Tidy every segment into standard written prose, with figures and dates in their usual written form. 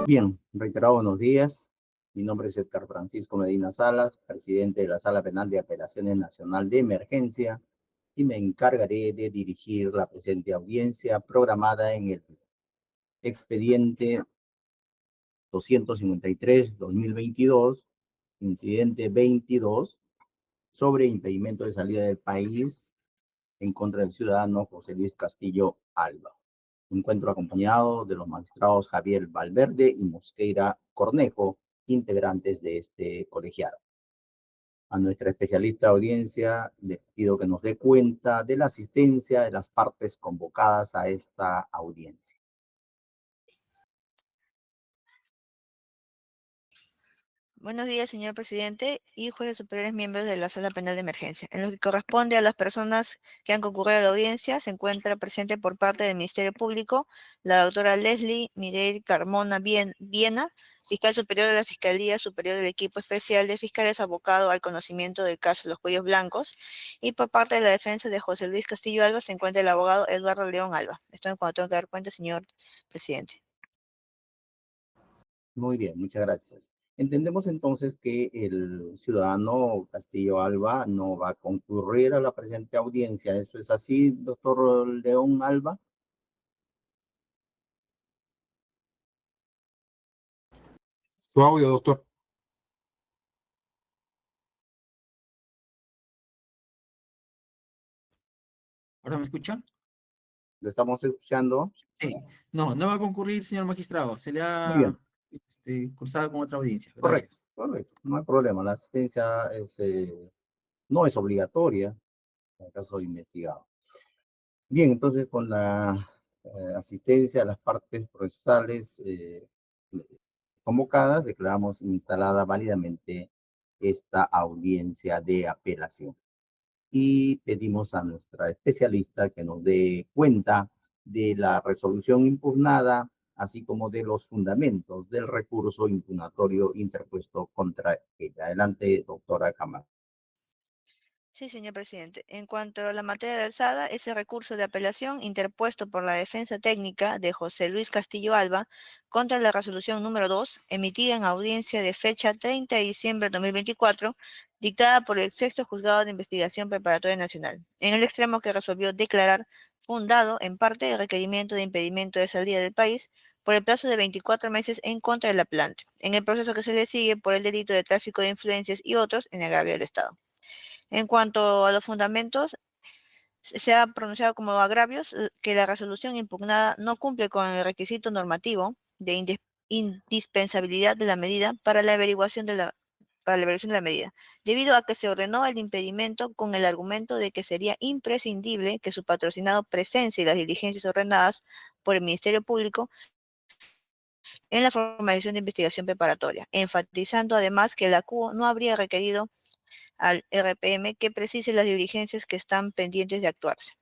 Bien, reiterado buenos días. Mi nombre es Edgar Francisco Medina Salas, presidente de la Sala Penal de Apelaciones Nacional de Emergencia, y me encargaré de dirigir la presente audiencia programada en el expediente 253-2022, incidente 22, sobre impedimento de salida del país en contra del ciudadano José Luis Castillo Alba. Me encuentro acompañado de los magistrados Javier Valverde y Mosqueira Cornejo, integrantes de este colegiado. A nuestra especialista audiencia le pido que nos dé cuenta de la asistencia de las partes convocadas a esta audiencia. Buenos días, señor presidente y jueces superiores miembros de la Sala Penal de Emergencia. En lo que corresponde a las personas que han concurrido a la audiencia, se encuentra presente por parte del Ministerio Público la doctora Leslie Mireille Carmona Viena, fiscal superior de la Fiscalía Superior del Equipo Especial de Fiscales abocado al conocimiento del caso de los cuellos blancos, y por parte de la defensa de José Luis Castillo Alba se encuentra el abogado Eduardo León Alba. Esto es cuando tengo que dar cuenta, señor presidente. Muy bien, muchas gracias. Entendemos entonces que el ciudadano Castillo Alba no va a concurrir a la presente audiencia. ¿Eso es así, doctor León Alba? Su audio, doctor. ¿Ahora me escuchan? ¿Lo estamos escuchando? Sí. No, no va a concurrir, señor magistrado. Se le Muy bien. ha cursado con otra audiencia. Correcto, Gracias. correcto. No hay problema. La asistencia no es obligatoria en el caso de investigado. Bien, entonces con la asistencia a las partes procesales convocadas, declaramos instalada válidamente esta audiencia de apelación. Y pedimos a nuestra especialista que nos dé cuenta de la resolución impugnada, así como de los fundamentos del recurso impugnatorio interpuesto contra ella. Adelante, doctora Cámara. Sí, señor presidente. En cuanto a la materia de alzada, ese recurso de apelación interpuesto por la defensa técnica de José Luis Castillo Alba contra la resolución número 2, emitida en audiencia de fecha 30 de diciembre de 2024, dictada por el Sexto Juzgado de Investigación Preparatoria Nacional, en el extremo que resolvió declarar fundado en parte el requerimiento de impedimento de salida del país por el plazo de 24 meses en contra del apelante, en el proceso que se le sigue por el delito de tráfico de influencias y otros en agravio del Estado. En cuanto a los fundamentos, se ha pronunciado como agravios que la resolución impugnada no cumple con el requisito normativo de indispensabilidad de la medida para la averiguación de la medida, debido a que se ordenó el impedimento con el argumento de que sería imprescindible que su patrocinado presencie las diligencias ordenadas por el Ministerio Público en la formalización de investigación preparatoria, enfatizando además que la CUO no habría requerido al RPM que precise las diligencias que están pendientes de actuarse.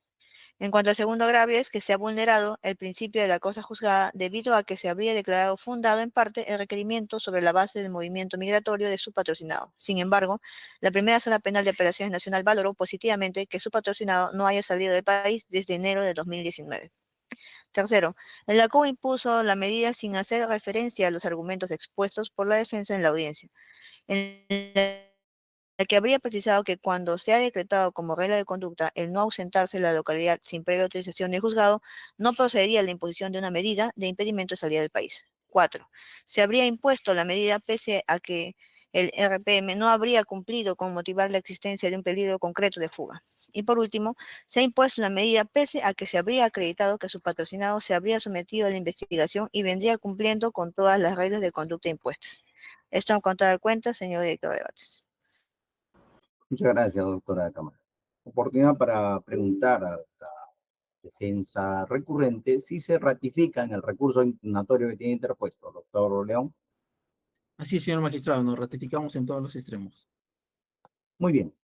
En cuanto al segundo agravio, es que se ha vulnerado el principio de la cosa juzgada debido a que se habría declarado fundado en parte el requerimiento sobre la base del movimiento migratorio de su patrocinado. Sin embargo, la primera Sala Penal de Apelaciones Nacional valoró positivamente que su patrocinado no haya salido del país desde enero de 2019. Tercero, la CUO impuso la medida sin hacer referencia a los argumentos expuestos por la defensa en la audiencia, en la que habría precisado que cuando se ha decretado como regla de conducta el no ausentarse de la localidad sin previa autorización del juzgado, no procedería a la imposición de una medida de impedimento de salida del país. 4. Se habría impuesto la medida pese a que el RPM no habría cumplido con motivar la existencia de un peligro concreto de fuga. Y por último, se ha impuesto la medida pese a que se habría acreditado que su patrocinado se habría sometido a la investigación y vendría cumpliendo con todas las reglas de conducta impuestas. Esto en cuanto a dar cuenta, señor director de debates. Muchas gracias, doctora Cámara. Oportunidad para preguntar a la defensa recurrente si se ratifica en el recurso impugnatorio que tiene interpuesto. Doctor León. Así es, señor magistrado, nos ratificamos en todos los extremos. Muy bien.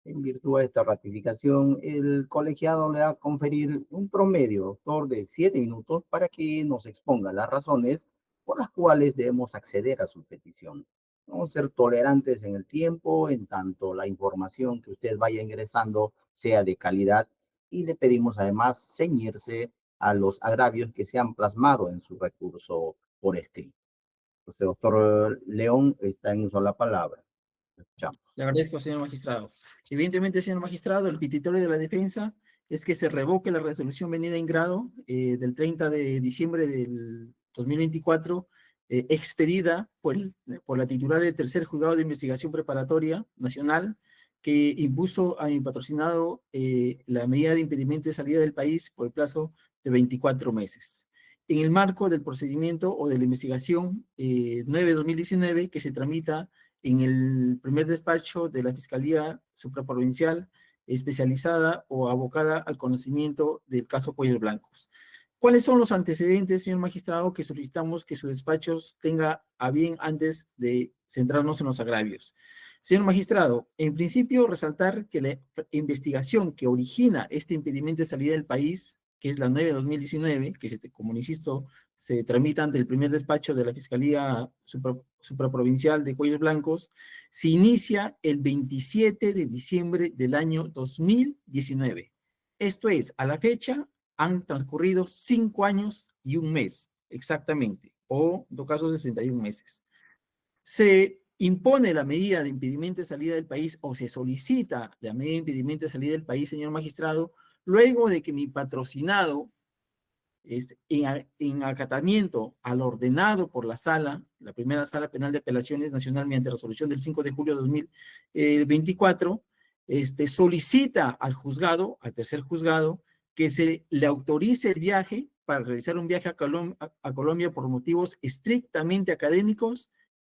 En virtud de esta ratificación, el colegiado le va a conferir un promedio, doctor, de 7 minutos para que nos exponga las razones por las cuales debemos acceder a su petición. Vamos a ser tolerantes en el tiempo, en tanto la información que usted vaya ingresando sea de calidad, y le pedimos además ceñirse a los agravios que se han plasmado en su recurso por escrito. Entonces, doctor León, está en uso la palabra. Escuchamos. Le agradezco, señor magistrado. Evidentemente, señor magistrado, el petitorio de la defensa es que se revoque la resolución venida en grado del 30 de diciembre del 2024, expedida por la titular del tercer juzgado de investigación preparatoria nacional, que impuso a mi patrocinado la medida de impedimento de salida del país por el plazo de 24 meses. En el marco del procedimiento o de la investigación 9-2019, que se tramita en el primer despacho de la Fiscalía Supraprovincial especializada o abocada al conocimiento del caso Cuellos Blancos. ¿Cuáles son los antecedentes, señor magistrado, que solicitamos que su despacho tenga a bien antes de centrarnos en los agravios? Señor magistrado, en principio resaltar que la investigación que origina este impedimento de salida del país, que es la 9-2019, que como insisto, se tramita ante el primer despacho de la Fiscalía Supraprovincial de Cuellos Blancos, se inicia el 27 de diciembre del año 2019. Esto es, a la fecha han transcurrido 5 años y 1 mes, exactamente, o en todo caso 61 meses. Se impone la medida de impedimento de salida del país o se solicita la medida de impedimento de salida del país, señor magistrado, luego de que mi patrocinado, en acatamiento al ordenado por la sala, la primera sala penal de apelaciones nacional mediante resolución del 5 de julio de 2024, solicita al juzgado, al tercer juzgado, que se le autorice el viaje para realizar un viaje a Colombia por motivos estrictamente académicos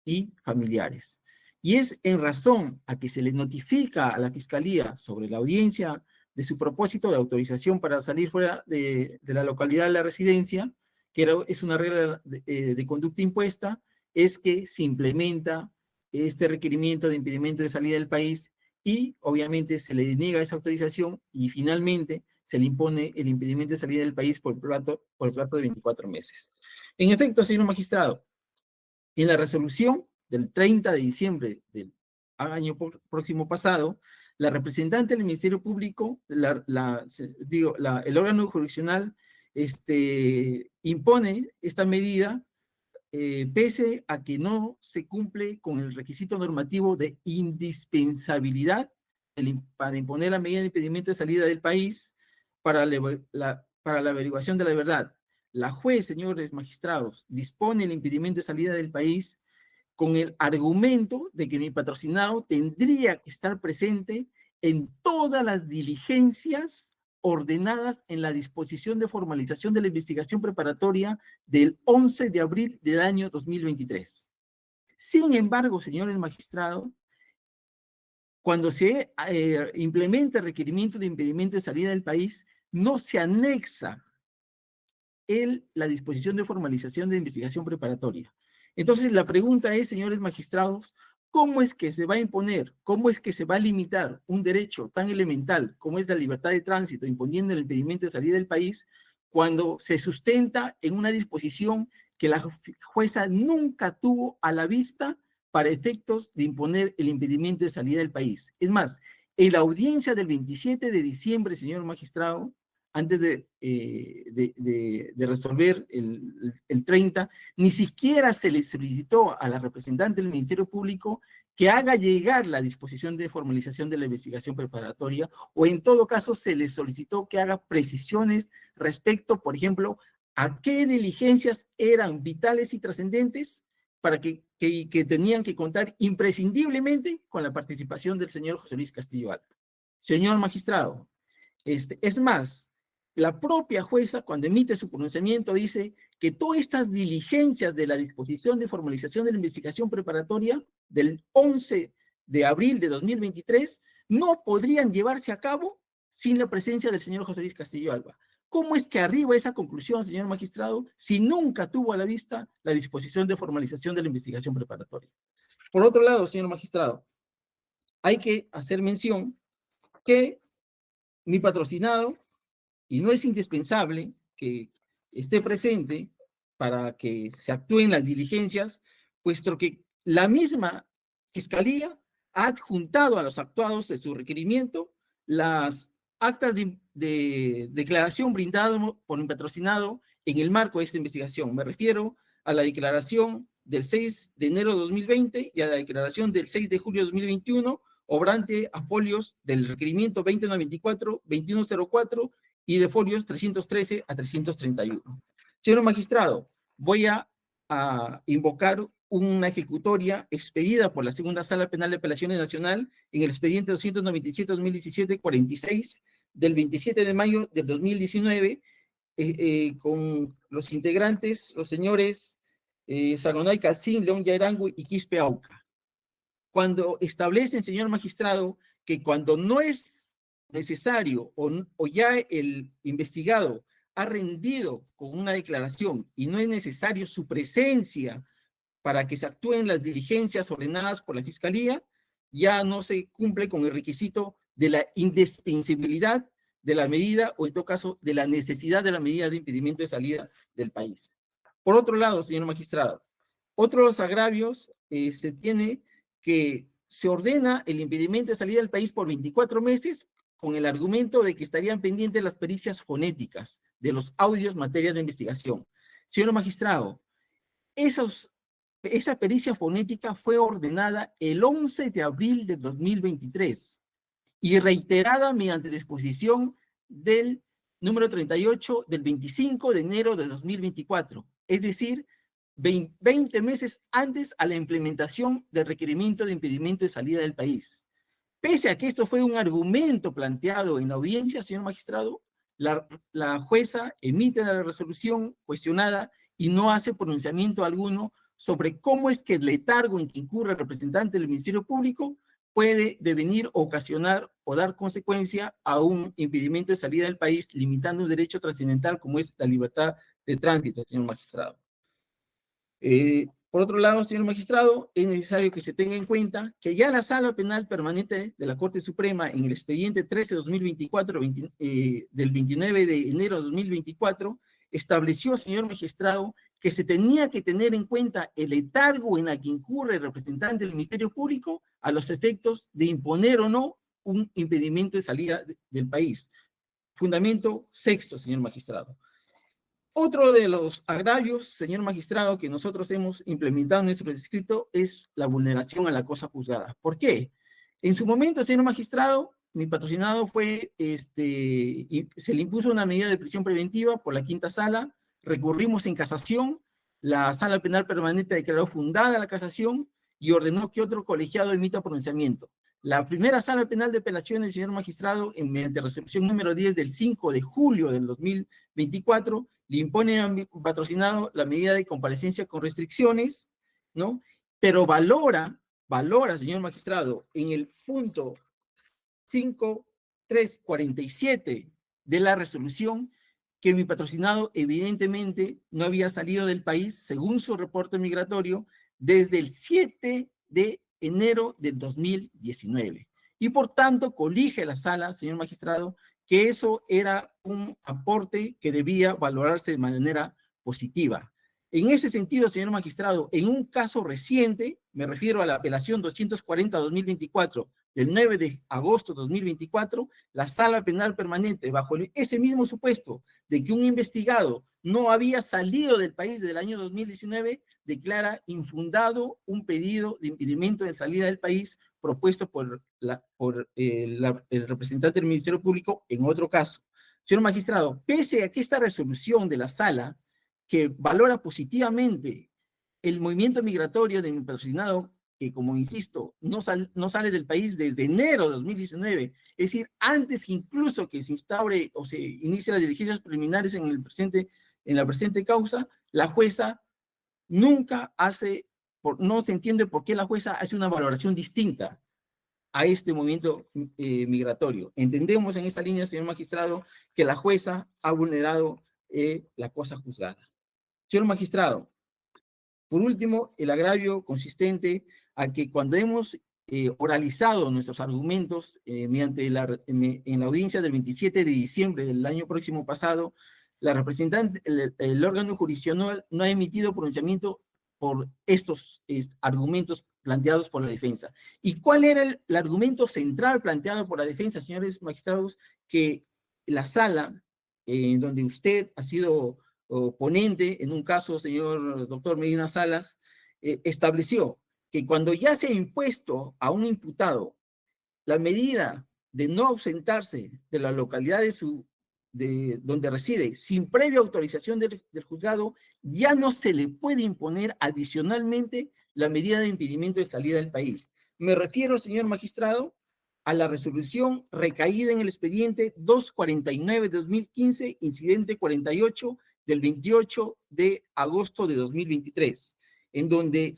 y familiares. Y es en razón a que se le notifica a la Fiscalía sobre la audiencia de su propósito de autorización para salir fuera de la localidad de la residencia, que es una regla de conducta impuesta, es que se implementa este requerimiento de impedimento de salida del país y obviamente se le deniega esa autorización y finalmente se le impone el impedimento de salida del país por el plazo de 24 meses. En efecto, señor magistrado, en la resolución del 30 de diciembre del año próximo pasado, la representante del Ministerio Público, el órgano jurisdiccional, impone esta medida pese a que no se cumple con el requisito normativo de indispensabilidad para imponer la medida de impedimento de salida del país para la averiguación de la verdad. La juez, señores magistrados, dispone el impedimento de salida del país con el argumento de que mi patrocinado tendría que estar presente en todas las diligencias ordenadas en la disposición de formalización de la investigación preparatoria del 11 de abril del año 2023. Sin embargo, señores magistrados, cuando se implementa el requerimiento de impedimento de salida del país, no se anexa la disposición de formalización de investigación preparatoria. Entonces, la pregunta es, señores magistrados, ¿cómo es que se va a imponer, cómo es que se va a limitar un derecho tan elemental como es la libertad de tránsito, imponiendo el impedimento de salida del país, cuando se sustenta en una disposición que la jueza nunca tuvo a la vista para efectos de imponer el impedimento de salida del país? Es más, en la audiencia del 27 de diciembre, señor magistrado, antes de resolver el 30, ni siquiera se le solicitó a la representante del Ministerio Público que haga llegar la disposición de formalización de la investigación preparatoria, o en todo caso se le solicitó que haga precisiones respecto, por ejemplo, a qué diligencias eran vitales y trascendentes para que tenían que contar imprescindiblemente con la participación del señor José Luis Castillo Alba. Señor magistrado, es más, la propia jueza, cuando emite su pronunciamiento, dice que todas estas diligencias de la disposición de formalización de la investigación preparatoria del 11 de abril de 2023 no podrían llevarse a cabo sin la presencia del señor José Luis Castillo Alba. ¿Cómo es que arriba esa conclusión, señor magistrado, si nunca tuvo a la vista la disposición de formalización de la investigación preparatoria? Por otro lado, señor magistrado, hay que hacer mención que mi patrocinado, y no es indispensable que esté presente para que se actúen las diligencias, puesto que la misma Fiscalía ha adjuntado a los actuados de su requerimiento las actas de declaración brindadas por mi patrocinado en el marco de esta investigación. Me refiero a la declaración del 6 de enero de 2020 y a la declaración del 6 de julio de 2021, obrante a folios del requerimiento 2094, 2104 y de folios 313 a 331. Señor magistrado, voy a invocar una ejecutoria expedida por la Segunda Sala Penal de Apelaciones Nacional en el expediente 297-2017-46 del 27 de mayo del 2019, con los integrantes, los señores Sagonay Calcín, León Yarango y Quispe Auca. Cuando establecen, señor magistrado, que cuando no es necesario o ya el investigado ha rendido con una declaración y no es necesario su presencia para que se actúen las diligencias ordenadas por la Fiscalía, ya no se cumple con el requisito de la indispensabilidad de la medida o en todo caso de la necesidad de la medida de impedimento de salida del país. Por otro lado, señor magistrado, otro de los agravios se tiene que se ordena el impedimento de salida del país por 24 meses con el argumento de que estarían pendientes las pericias fonéticas de los audios materia de investigación. Señor magistrado, esa pericia fonética fue ordenada el 11 de abril de 2023 y reiterada mediante disposición del número 38 del 25 de enero de 2024, es decir, 20 meses antes a la implementación del requerimiento de impedimento de salida del país. Pese a que esto fue un argumento planteado en la audiencia, señor magistrado, la jueza emite la resolución cuestionada y no hace pronunciamiento alguno sobre cómo es que el letargo en que incurre el representante del Ministerio Público puede devenir, ocasionar o dar consecuencia a un impedimento de salida del país, limitando un derecho trascendental como es la libertad de tránsito, señor magistrado. Por otro lado, señor magistrado, es necesario que se tenga en cuenta que ya la Sala Penal Permanente de la Corte Suprema en el expediente 13-2024 del 29 de enero de 2024 estableció, señor magistrado, que se tenía que tener en cuenta el letargo en la que incurre el representante del Ministerio Público a los efectos de imponer o no un impedimento de salida del país. Fundamento sexto, señor magistrado. Otro de los agravios, señor magistrado, que nosotros hemos implementado en nuestro escrito es la vulneración a la cosa juzgada. ¿Por qué? En su momento, señor magistrado, mi patrocinado fue, se le impuso una medida de prisión preventiva por la quinta sala, recurrimos en casación, la Sala Penal Permanente declaró fundada la casación y ordenó que otro colegiado emita pronunciamiento. La primera Sala Penal de Apelaciones, señor magistrado, mediante resolución número 10 del 5 de julio del 2024, le impone a mi patrocinado la medida de comparecencia con restricciones, ¿no? Pero valora, señor magistrado, en el punto 5347 de la resolución, que mi patrocinado evidentemente no había salido del país, según su reporte migratorio, desde el 7 de enero del 2019. Y por tanto, colige la sala, señor magistrado, que eso era un aporte que debía valorarse de manera positiva. En ese sentido, señor magistrado, en un caso reciente, me refiero a la apelación 240-2024 del 9 de agosto de 2024, la Sala Penal Permanente, bajo ese mismo supuesto de que un investigado no había salido del país desde el año 2019, declara infundado un pedido de impedimento de salida del país propuesto por el representante del Ministerio Público en otro caso. Señor magistrado, pese a que esta resolución de la sala, que valora positivamente el movimiento migratorio de mi patrocinado, que como insisto, no sale del país desde enero de 2019, es decir, antes incluso que se instaure o se inicie las diligencias preliminares en la presente causa, la jueza nunca no se entiende por qué la jueza hace una valoración distinta a este movimiento migratorio. Entendemos en esta línea, señor magistrado, que la jueza ha vulnerado la cosa juzgada. Señor magistrado, por último, el agravio consistente a que cuando hemos oralizado nuestros argumentos en la audiencia del 27 de diciembre del año próximo pasado, la representante, el órgano jurisdiccional no ha emitido pronunciamiento por estos argumentos planteados por la defensa. ¿Y cuál era el argumento central planteado por la defensa, señores magistrados? Que la sala, en donde usted ha sido ponente, en un caso, señor doctor Medina Salas, estableció que cuando ya se ha impuesto a un imputado la medida de no ausentarse de la localidad de donde reside sin previa autorización del juzgado, ya no se le puede imponer adicionalmente la medida de impedimento de salida del país. Me refiero, señor magistrado, a la resolución recaída en el expediente 249 de 2015, incidente 48 del 28 de agosto de 2023, en donde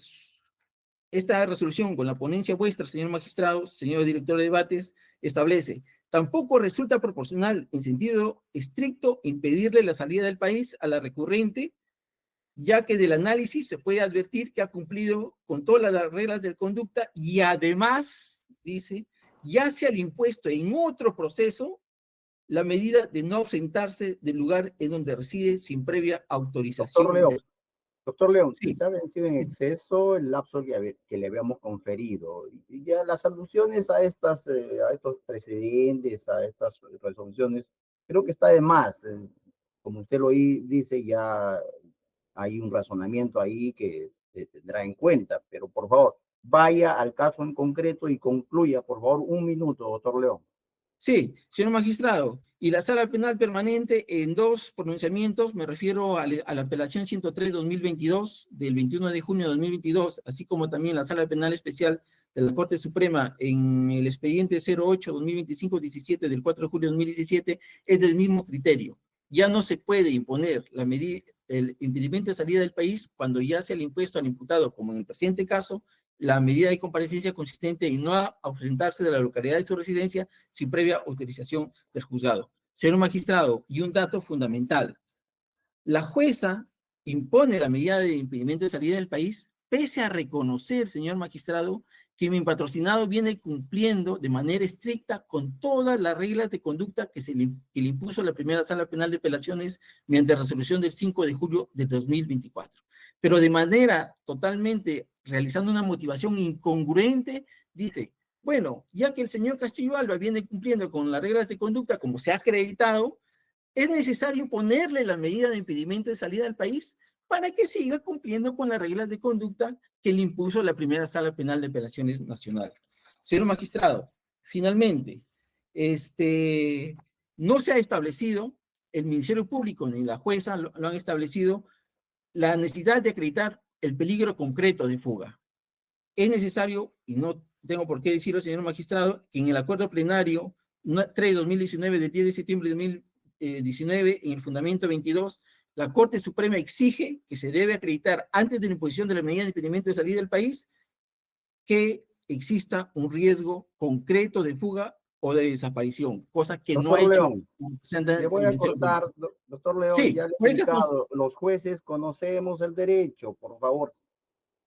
esta resolución, con la ponencia vuestra, señor magistrado, señor director de debates, establece: tampoco resulta proporcional en sentido estricto impedirle la salida del país a la recurrente, ya que del análisis se puede advertir que ha cumplido con todas las reglas de conducta y además, dice, ya se ha impuesto en otro proceso la medida de no ausentarse del lugar en donde reside sin previa autorización. Doctor León, Sí. se ha vencido en exceso el lapso que le habíamos conferido. Y ya las alusiones a estos precedentes, a estas resoluciones, creo que está de más. Como usted lo dice, ya hay un razonamiento ahí que se tendrá en cuenta. Pero por favor, vaya al caso en concreto y concluya, por favor, un minuto, doctor León. Sí, señor magistrado, y la sala penal permanente en dos pronunciamientos, me refiero a la apelación 103-2022 del 21 de junio de 2022, así como también la sala penal especial de la Corte Suprema en el expediente 08-2025-17 del 4 de julio de 2017, es del mismo criterio. Ya no se puede imponer la medida, el impedimento de salida del país cuando ya se le ha impuesto al imputado, como en el presente caso, la medida de comparecencia consistente en no ausentarse de la localidad de su residencia sin previa autorización del juzgado. Señor magistrado, y un dato fundamental: la jueza impone la medida de impedimento de salida del país pese a reconocer, señor magistrado, que mi patrocinado viene cumpliendo de manera estricta con todas las reglas de conducta que le impuso la primera sala penal de apelaciones mediante resolución del 5 de julio de 2024. Pero de manera totalmente realizando una motivación incongruente, dice: bueno, ya que el señor Castillo Alba viene cumpliendo con las reglas de conducta como se ha acreditado, es necesario imponerle la medida de impedimento de salida del país para que siga cumpliendo con las reglas de conducta que le impuso la primera sala penal de apelaciones nacional. Señor magistrado, finalmente, no se ha establecido, el Ministerio Público ni la jueza lo han establecido, la necesidad de acreditar el peligro concreto de fuga. Es necesario, y no tengo por qué decirlo, señor magistrado, que en el acuerdo plenario 3-2019 del 10 de septiembre de 2019, en el fundamento 22, la Corte Suprema exige que se debe acreditar antes de la imposición de la medida de impedimento de salida del país que exista un riesgo concreto de fuga o de desaparición, cosa que doctor no ha hecho. León, le voy a cortar, doctor León, sí, ya le he explicado, los jueces conocemos el derecho, por favor,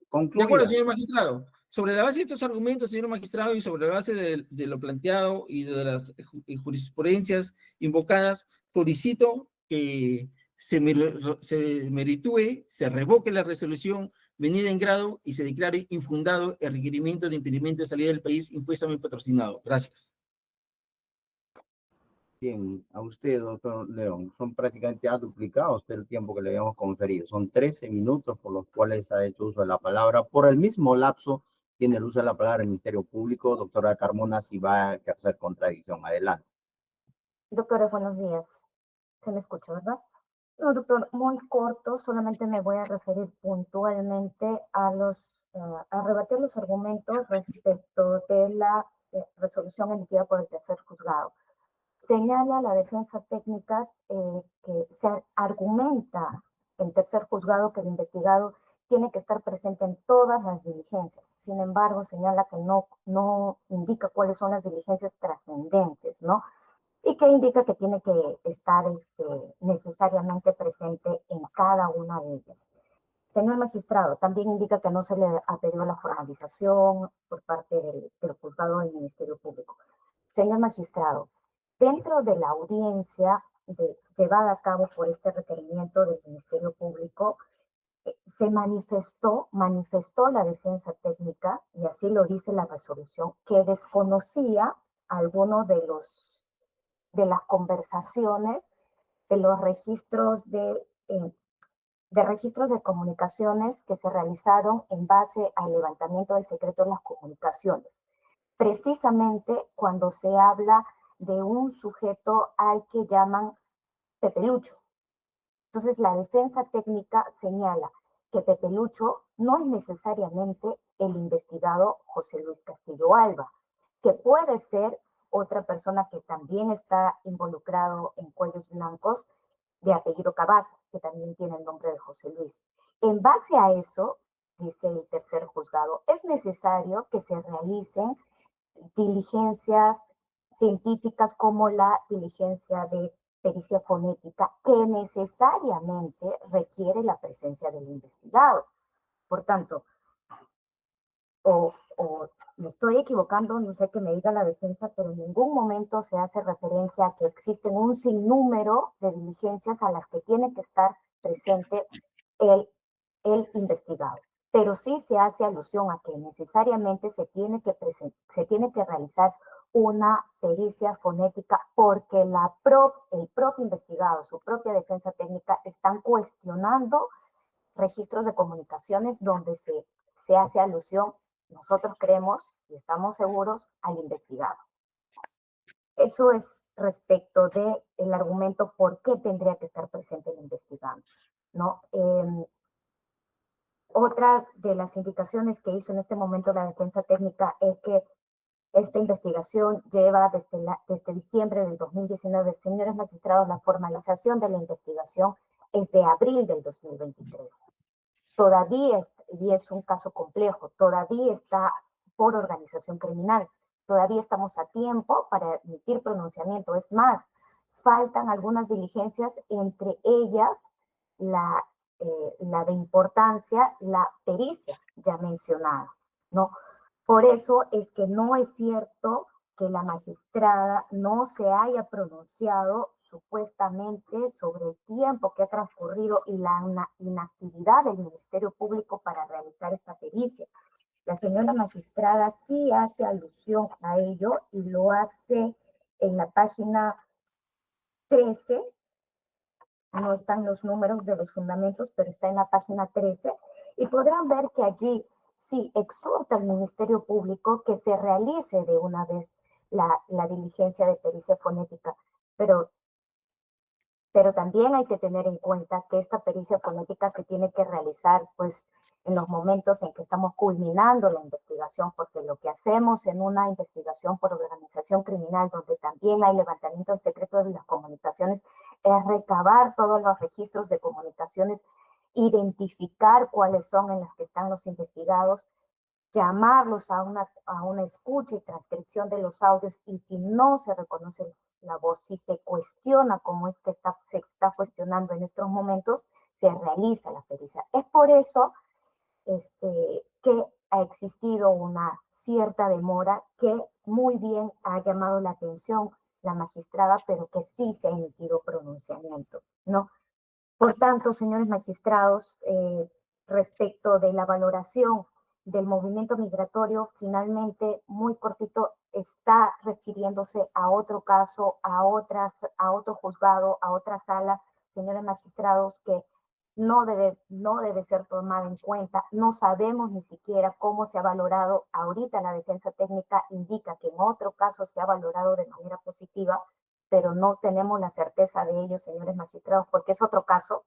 concluya. De acuerdo, señor magistrado. Sobre la base de estos argumentos, señor magistrado, y sobre la base de lo planteado y de las jurisprudencias invocadas, solicito que se meritúe, se revoque la resolución venida en grado y se declare infundado el requerimiento de impedimento de salida del país impuesto a mi patrocinado. Gracias. Bien, a usted, doctor León, son prácticamente ha duplicado usted el tiempo que le habíamos conferido. Son 13 minutos por los cuales ha hecho uso de la palabra. Por el mismo lapso tiene el uso de la palabra el Ministerio Público. Doctora Carmona, si va a ejercer contradicción. Adelante. Doctora, buenos días. ¿Se me escucha, verdad? No, doctor, muy corto. Solamente me voy a referir puntualmente a rebatir los argumentos respecto de la resolución emitida por el tercer juzgado. Señala la defensa técnica que se argumenta el tercer juzgado que el investigado tiene que estar presente en todas las diligencias. Sin embargo, señala que no indica cuáles son las diligencias trascendentes, ¿no? Y que indica que tiene que estar necesariamente presente en cada una de ellas. Señor magistrado, también indica que no se le ha pedido la formalización por parte del juzgado del Ministerio Público. Señor magistrado, dentro de la audiencia llevada a cabo por este requerimiento del Ministerio Público, se manifestó la defensa técnica, y así lo dice la resolución, que desconocía algunos de las conversaciones, de los registros de registros de comunicaciones que se realizaron en base al levantamiento del secreto de las comunicaciones, precisamente cuando se habla de un sujeto al que llaman Pepe Lucho. Entonces, la defensa técnica señala que Pepe Lucho no es necesariamente el investigado José Luis Castillo Alba, que puede ser otra persona que también está involucrado en Cuellos Blancos, de apellido Cabaza, que también tiene el nombre de José Luis. En base a eso, dice el tercer juzgado, es necesario que se realicen diligencias científicas como la diligencia de pericia fonética, que necesariamente requiere la presencia del investigado. Por tanto, o me estoy equivocando, no sé, que me diga la defensa, pero en ningún momento se hace referencia a que existen un sinnúmero de diligencias a las que tiene que estar presente el investigado. Pero sí se hace alusión a que necesariamente se tiene que realizar una pericia fonética porque el propio investigado, su propia defensa técnica, están cuestionando registros de comunicaciones donde se hace alusión, nosotros creemos y estamos seguros, al investigado. Eso es respecto del argumento por qué tendría que estar presente el investigado, ¿no? Otra de las indicaciones que hizo en este momento la defensa técnica es que esta investigación lleva desde diciembre del 2019. Señores magistrados, la formalización de la investigación es de abril del 2023. Todavía, y es un caso complejo, todavía está por organización criminal. Todavía estamos a tiempo para emitir pronunciamiento. Es más, faltan algunas diligencias, entre ellas la de importancia, la pericia ya mencionada, ¿no? Por eso es que no es cierto que la magistrada no se haya pronunciado supuestamente sobre el tiempo que ha transcurrido y la inactividad del Ministerio Público para realizar esta pericia. La señora magistrada sí hace alusión a ello y lo hace en la página 13. No están los números de los fundamentos, pero está en la página 13, y podrán ver que allí sí exhorta al Ministerio Público que se realice de una vez la diligencia de pericia fonética, pero también hay que tener en cuenta que esta pericia fonética se tiene que realizar pues en los momentos en que estamos culminando la investigación, porque lo que hacemos en una investigación por organización criminal, donde también hay levantamiento del secreto de las comunicaciones, es recabar todos los registros de comunicaciones, identificar cuáles son en las que están los investigados, llamarlos a una escucha y transcripción de los audios, y si no se reconoce la voz, si se cuestiona como es que se está cuestionando en estos momentos, se realiza la pericia. Es por eso que ha existido una cierta demora que muy bien ha llamado la atención la magistrada, pero que sí se ha emitido pronunciamiento, ¿no? Por tanto, señores magistrados, respecto de la valoración del movimiento migratorio, finalmente, muy cortito, está refiriéndose a otro caso, a otro juzgado, a otra sala, señores magistrados, que no debe ser tomada en cuenta. No sabemos ni siquiera cómo se ha valorado. Ahorita la defensa técnica indica que en otro caso se ha valorado de manera positiva, pero no tenemos la certeza de ello, señores magistrados, porque es otro caso,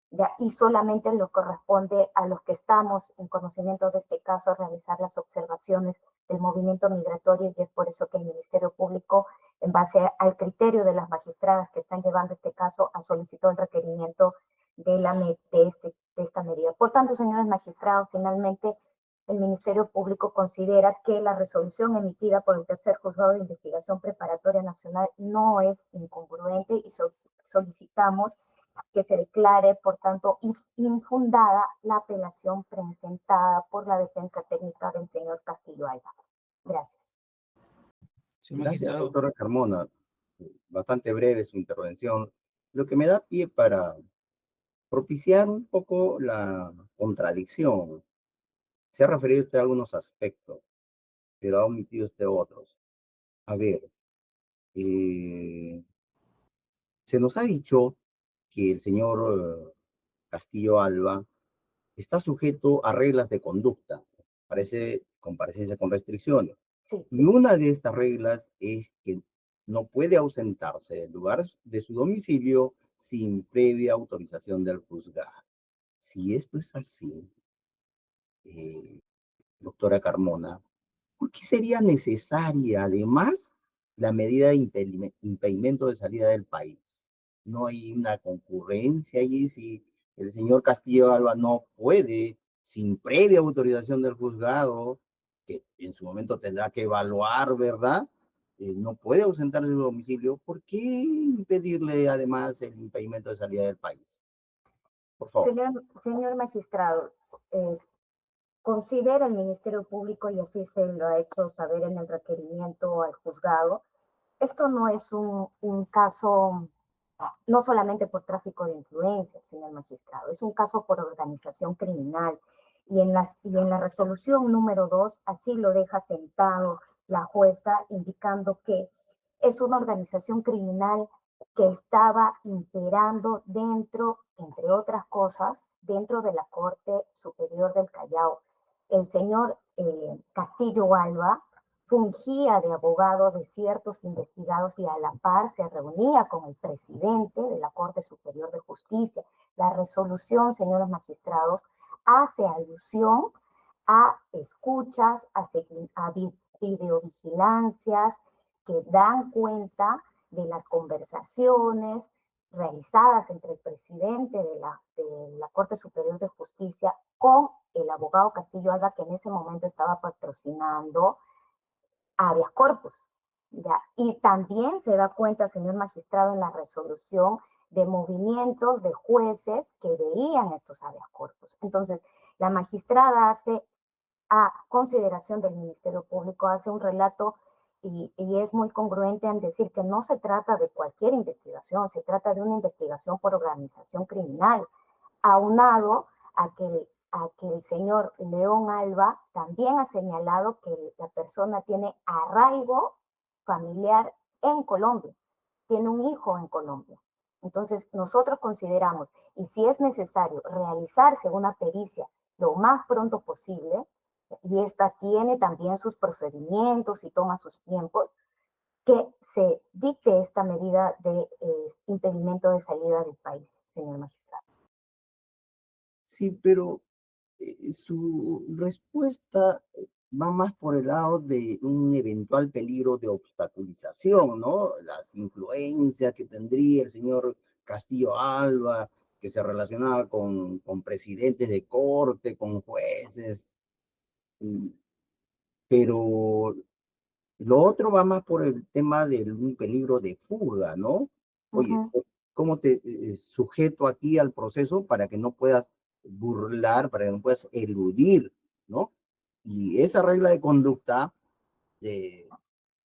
¿ya? Y solamente lo corresponde a los que estamos en conocimiento de este caso realizar las observaciones del movimiento migratorio, y es por eso que el Ministerio Público, en base al criterio de las magistradas que están llevando este caso, ha solicitado el requerimiento de esta medida. Por tanto, señores magistrados, finalmente el Ministerio Público considera que la resolución emitida por el tercer juzgado de investigación preparatoria nacional no es incongruente, y solicitamos que se declare, por tanto, infundada la apelación presentada por la defensa técnica del señor Castillo Alba. Gracias. Señor Gracias, magistrado. doctora Carmona. Bastante breve su intervención, lo que me da pie para propiciar un poco la contradicción. Se ha referido usted a algunos aspectos, pero ha omitido usted otros. A ver, se nos ha dicho que el señor Castillo Alba está sujeto a reglas de conducta, parece comparecencia con restricciones. Sí, Y una de estas reglas es que no puede ausentarse del lugar de su domicilio sin previa autorización del juzgado. Si esto es así, doctora Carmona, ¿por qué sería necesaria además la medida de impedimento de salida del país? No hay una concurrencia allí si el señor Castillo Alba no puede, sin previa autorización del juzgado, que en su momento tendrá que evaluar, ¿verdad? No puede ausentarse de su domicilio. ¿Por qué impedirle además el impedimento de salida del país? Por favor. señor magistrado, considera el Ministerio Público, y así se lo ha hecho saber en el requerimiento al juzgado, esto no es un caso no solamente por tráfico de influencias, señor magistrado, es un caso por organización criminal. Y en la resolución número 2, así lo deja sentado la jueza, indicando que es una organización criminal que estaba imperando dentro, entre otras cosas, dentro de la Corte Superior del Callao. El señor Castillo Alba fungía de abogado de ciertos investigados y a la par se reunía con el presidente de la Corte Superior de Justicia. La resolución, señores magistrados, hace alusión a escuchas, a videovigilancias que dan cuenta de las conversaciones realizadas entre el presidente de la Corte Superior de Justicia con el abogado Castillo Alba, que en ese momento estaba patrocinando habeas corpus. ¿Ya? Y también se da cuenta, señor magistrado, en la resolución de movimientos de jueces que veían estos habeas corpus. Entonces, la magistrada hace, a consideración del Ministerio Público, hace un relato y es muy congruente en decir que no se trata de cualquier investigación, se trata de una investigación por organización criminal, aunado a que el señor León Alba también ha señalado que la persona tiene arraigo familiar en Colombia, tiene un hijo en Colombia. Entonces, nosotros consideramos, y si es necesario realizarse una pericia lo más pronto posible, y esta tiene también sus procedimientos y toma sus tiempos, que se dicte esta medida de impedimento de salida del país, señor magistrado. Sí, pero su respuesta va más por el lado de un eventual peligro de obstaculización, ¿no? Las influencias que tendría el señor Castillo Alba, que se relacionaba con presidentes de corte, con jueces, pero lo otro va más por el tema de un peligro de fuga, ¿no? Oye, ¿cómo te sujeto a ti al proceso para que no puedas burlar, para que no puedas eludir, ¿no? Y esa regla de conducta de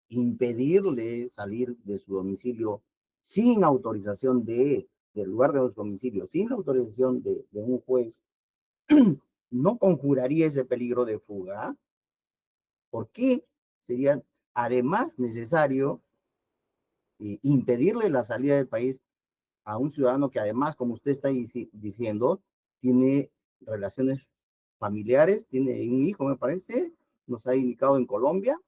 impedirle salir de su domicilio sin autorización del lugar de su domicilio, sin la autorización de un juez, no conjuraría ese peligro de fuga. ¿Por qué sería además necesario impedirle la salida del país a un ciudadano que además, como usted está diciendo, tiene relaciones familiares, tiene un hijo, me parece, nos ha indicado en Colombia?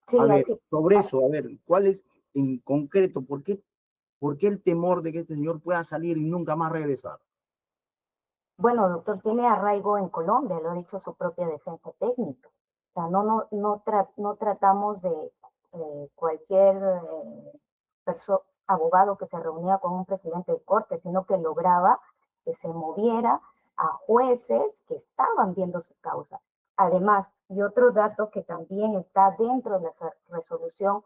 Sí, A ver, así. sobre eso, a ver, ¿cuál es en concreto, por qué el temor de que este señor pueda salir y nunca más regresar? Bueno, doctor, tiene arraigo en Colombia, lo ha dicho su propia defensa técnica. O sea, no tratamos de cualquier abogado que se reunía con un presidente de corte, sino que lograba que se moviera a jueces que estaban viendo su causa. Además, y otro dato que también está dentro de la resolución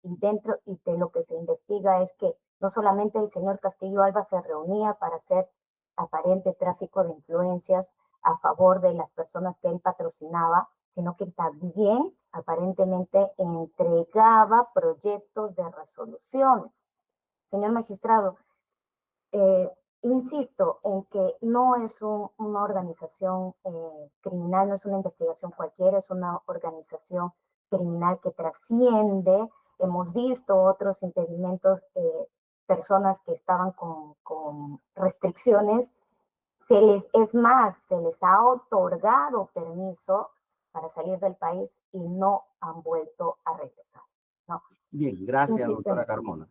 y de lo que se investiga es que no solamente el señor Castillo Alba se reunía para hacer aparente tráfico de influencias a favor de las personas que él patrocinaba, sino que también aparentemente entregaba proyectos de resoluciones. Señor magistrado, insisto en que no es una organización criminal, no es una investigación cualquiera, es una organización criminal que trasciende. Hemos visto otros impedimentos, personas que estaban con restricciones Es más, se les ha otorgado permiso para salir del país y no han vuelto a regresar, ¿no? Bien, gracias, Insisto en doctora eso. Carmona.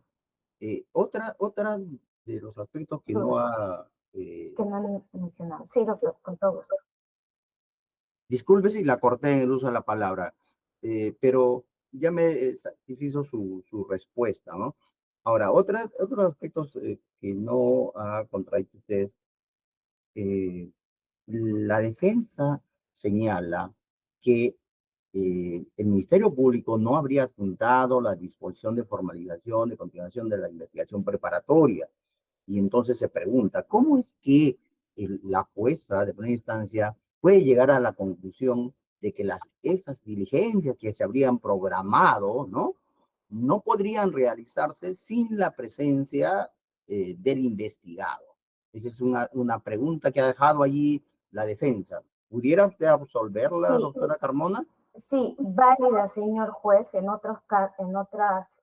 Otra de los aspectos que no Duda. ha... Que no han mencionado. Sí, doctor, con todo gusto. disculpe si la corté en el uso de la palabra, pero ya me satisfizo su respuesta, ¿no? Ahora, otros aspectos que no ha contraído usted, la defensa señala que el Ministerio Público no habría adjuntado la disposición de formalización, de continuación de la investigación preparatoria. Y entonces se pregunta, ¿cómo es que la jueza de primera instancia puede llegar a la conclusión de que esas diligencias que se habrían programado, ¿no? No podrían realizarse sin la presencia del investigado? Esa es una pregunta que ha dejado allí la defensa. ¿Pudiera usted absolverla, Sí, doctora Carmona? sí, válida, señor juez. En otras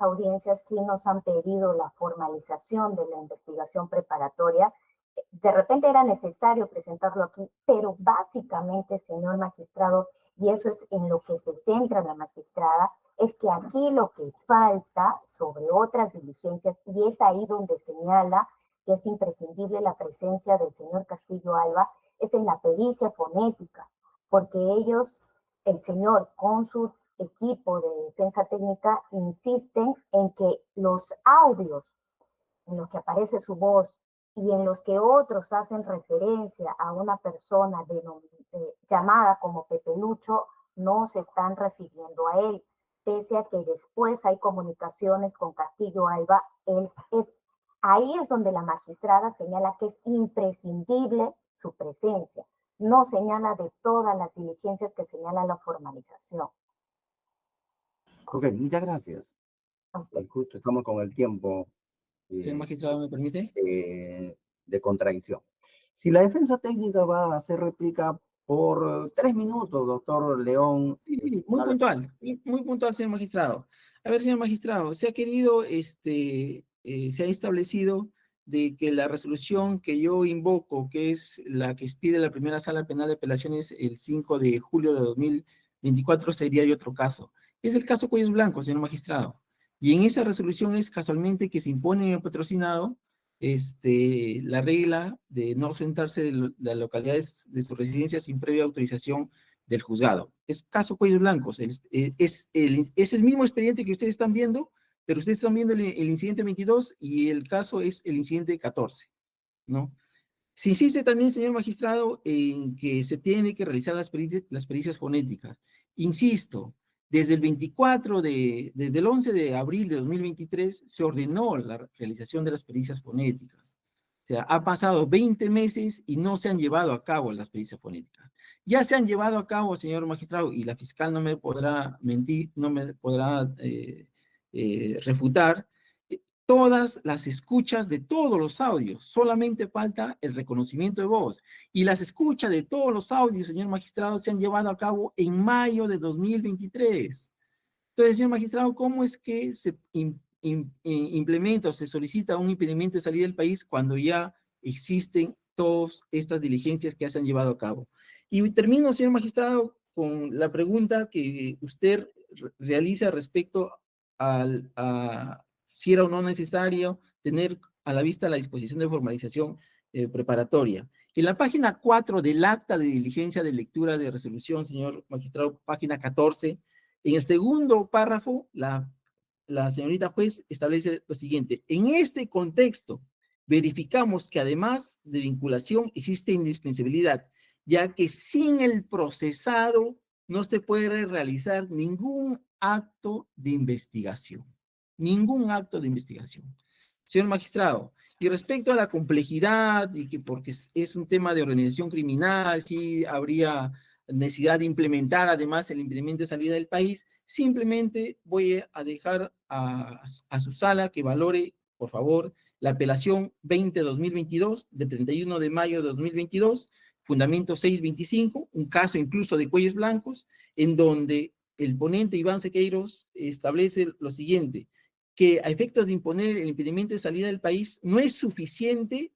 audiencias sí nos han pedido la formalización de la investigación preparatoria. De repente era necesario presentarlo aquí, pero básicamente, señor magistrado, y eso es en lo que se centra la magistrada, es que aquí lo que falta sobre otras diligencias, y es ahí donde señala que es imprescindible la presencia del señor Castillo Alba, es en la pericia fonética, porque el señor con su equipo de defensa técnica insisten en que los audios en los que aparece su voz y en los que otros hacen referencia a una persona llamada como Pepe Lucho, no se están refiriendo a él, pese a que después hay comunicaciones con Castillo Alba. Ahí es donde la magistrada señala que es imprescindible su presencia, no señala de todas las diligencias que señala la formalización. Ok, muchas gracias. Justo estamos con el tiempo Señor magistrado, ¿me permite? de contradicción. Si la defensa técnica va a hacer réplica por 3 minutos, doctor León. Sí, muy puntual, señor magistrado. A ver, señor magistrado, se ha querido, se ha establecido de que la resolución que yo invoco, que es la que expide la primera sala penal de apelaciones el 5 de julio de 2024, sería de otro caso. Es el caso Cuellos Blancos, señor magistrado. Y en esa resolución es casualmente que se impone en el patrocinado la regla de no ausentarse de las localidades de su residencia sin previa autorización del juzgado. Es caso Cuellos Blancos. Es el mismo expediente que ustedes están viendo, pero ustedes están viendo el incidente 22 y el caso es el incidente 14, ¿no? Se insiste también, señor magistrado, en que se tiene que realizar las pericias fonéticas. Insisto, desde el 11 de abril de 2023 se ordenó la realización de las pericias fonéticas. O sea, ha pasado 20 meses y no se han llevado a cabo las pericias fonéticas. Ya se han llevado a cabo, señor magistrado, y la fiscal no me podrá mentir, no me podrá refutar, todas las escuchas de todos los audios, solamente falta el reconocimiento de voz. Y las escuchas de todos los audios, señor magistrado, se han llevado a cabo en mayo de 2023. Entonces, señor magistrado, ¿cómo es que se implementa o se solicita un impedimento de salida del país cuando ya existen todas estas diligencias que se han llevado a cabo? Y termino, señor magistrado, con la pregunta que usted realiza respecto a si era o no necesario tener a la vista la disposición de formalización preparatoria. En la página 4 del acta de diligencia de lectura de resolución, señor magistrado, página 14, en el segundo párrafo, la señorita juez establece lo siguiente: en este contexto, verificamos que además de vinculación existe indispensabilidad, ya que sin el procesado no se puede realizar ningún acto de investigación. Ningún acto de investigación. Señor magistrado, y respecto a la complejidad, y que porque es un tema de organización criminal, sí habría necesidad de implementar además el impedimento de salida del país, simplemente voy a dejar a su sala que valore, por favor, la apelación 20-2022 de 31 de mayo de 2022, fundamento 625, un caso incluso de Cuellos Blancos, en donde el ponente Iván Sequeiros establece lo siguiente: que a efectos de imponer el impedimento de salida del país no es suficiente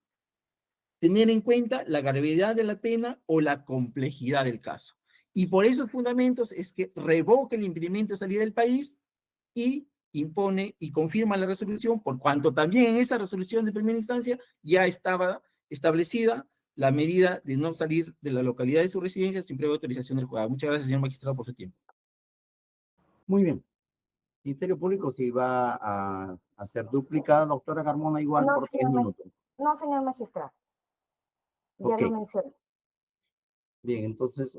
tener en cuenta la gravedad de la pena o la complejidad del caso. Y por esos fundamentos es que revoca el impedimento de salida del país y impone y confirma la resolución, por cuanto también en esa resolución de primera instancia ya estaba establecida la medida de no salir de la localidad de su residencia sin previa autorización del juzgado. Muchas gracias, señor magistrado, por su tiempo. Muy bien. Ministerio Público, si va a hacer duplicada, doctora Carmona, igual No, por 3 minutos. No, señor magistrado. Ya Ok. lo mencioné. Bien, entonces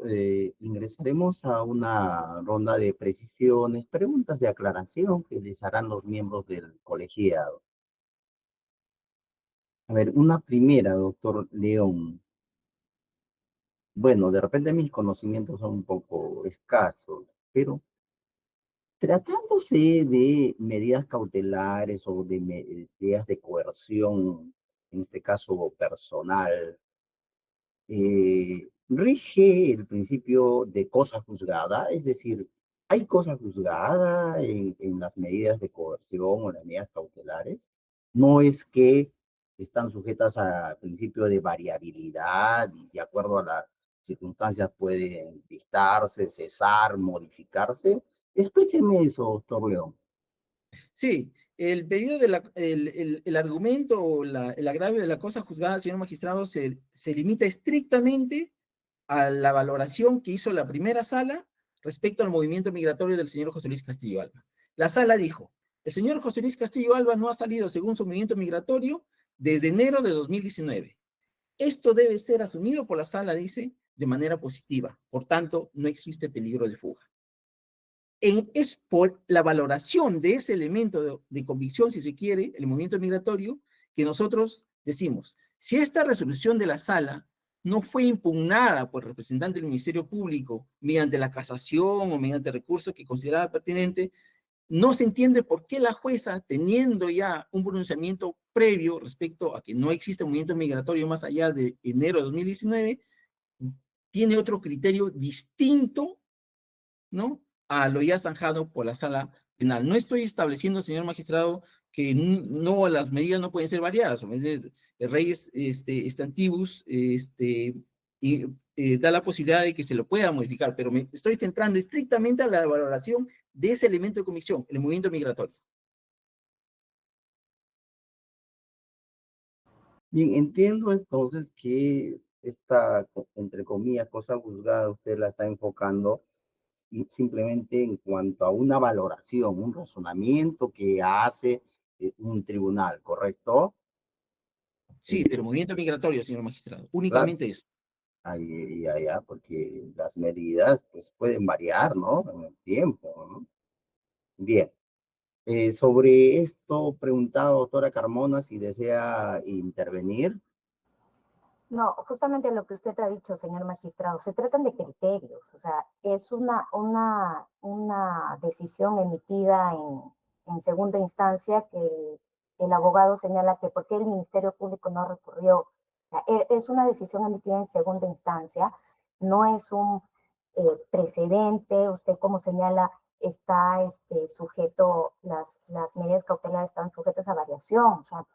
ingresaremos a una ronda de precisiones, preguntas de aclaración que les harán los miembros del colegiado. A ver, una primera, doctor León. Bueno, de repente mis conocimientos son un poco escasos, pero tratándose de medidas cautelares o de medidas de coerción, en este caso personal, rige el principio de cosa juzgada, es decir, hay cosa juzgada en las medidas de coerción o las medidas cautelares. No es que están sujetas al principio de variabilidad y de acuerdo a las circunstancias pueden dictarse, cesar, modificarse. Explíqueme eso, doctor León. Sí, el pedido de el argumento o el agravio de la cosa juzgada, señor magistrado, se limita estrictamente a la valoración que hizo la primera sala respecto al movimiento migratorio del señor José Luis Castillo Alba. La sala dijo, el señor José Luis Castillo Alba no ha salido según su movimiento migratorio desde enero de 2019. Esto debe ser asumido por la sala, dice, de manera positiva. Por tanto, no existe peligro de fuga. Es por la valoración de ese elemento de convicción, si se quiere, el movimiento migratorio, que nosotros decimos, si esta resolución de la sala no fue impugnada por el representante del Ministerio Público mediante la casación o mediante recursos que consideraba pertinente, no se entiende por qué la jueza, teniendo ya un pronunciamiento previo respecto a que no existe movimiento migratorio más allá de enero de 2019, tiene otro criterio distinto, ¿no?, a lo ya zanjado por la sala penal. No estoy estableciendo, señor magistrado, que no, las medidas no pueden ser variadas. El Reyes Stantibus da la posibilidad de que se lo pueda modificar, pero me estoy centrando estrictamente a la valoración de ese elemento de convicción, el movimiento migratorio. Bien, entiendo entonces que esta, entre comillas, cosa juzgada, usted la está enfocando simplemente en cuanto a una valoración, un razonamiento que hace un tribunal, ¿correcto? Sí, pero movimiento migratorio, señor magistrado, Claro, únicamente eso. ahí, ya, porque las medidas pues pueden variar, ¿no? En el tiempo, ¿no? Bien. Sobre esto, preguntado, doctora Carmona, si desea intervenir. No, justamente lo que usted ha dicho, señor magistrado, se tratan de criterios, o sea, es una decisión emitida en segunda instancia que el abogado señala que por qué el Ministerio Público no recurrió. O sea, es una decisión emitida en segunda instancia, no es un precedente, usted como señala está sujeto, las medidas cautelares están sujetas a variación, o sea,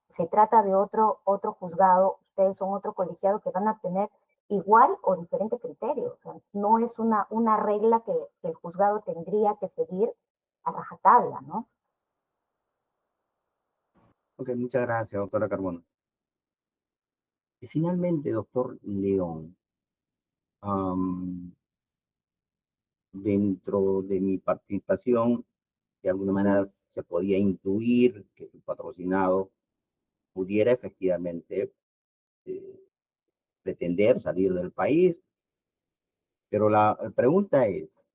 se trata de otro juzgado, ustedes son otro colegiado que van a tener igual o diferente criterio. O sea, no es una regla que el juzgado tendría que seguir a rajatabla, ¿no? Ok, muchas gracias, doctora Carmona. Y finalmente, doctor León, dentro de mi participación, de alguna manera se podía intuir que su patrocinado pudiera efectivamente pretender salir del país, pero la pregunta es,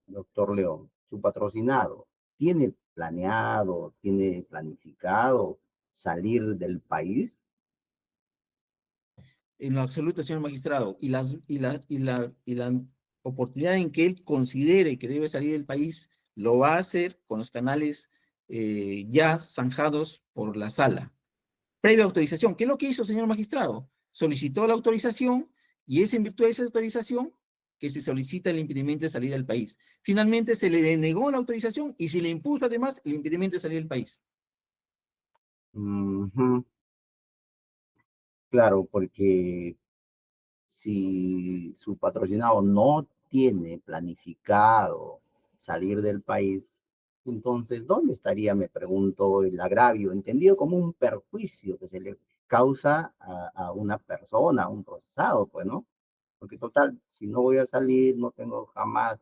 doctor León, ¿su patrocinado tiene planeado, tiene planificado salir del país? En lo absoluto, señor magistrado, y la oportunidad en que él considere que debe salir del país, lo va a hacer con los canales ya zanjados por la sala. Previa autorización. ¿Qué es lo que hizo, señor magistrado? Solicitó la autorización y es en virtud de esa autorización que se solicita el impedimento de salida del país. Finalmente se le denegó la autorización y se le impuso además el impedimento de salir del país. Claro, porque si su patrocinado no tiene planificado salir del país, entonces, ¿dónde estaría, me pregunto, el agravio, entendido como un perjuicio que se le causa a una persona, a un procesado, pues, ¿no? Porque total, si no voy a salir, no tengo jamás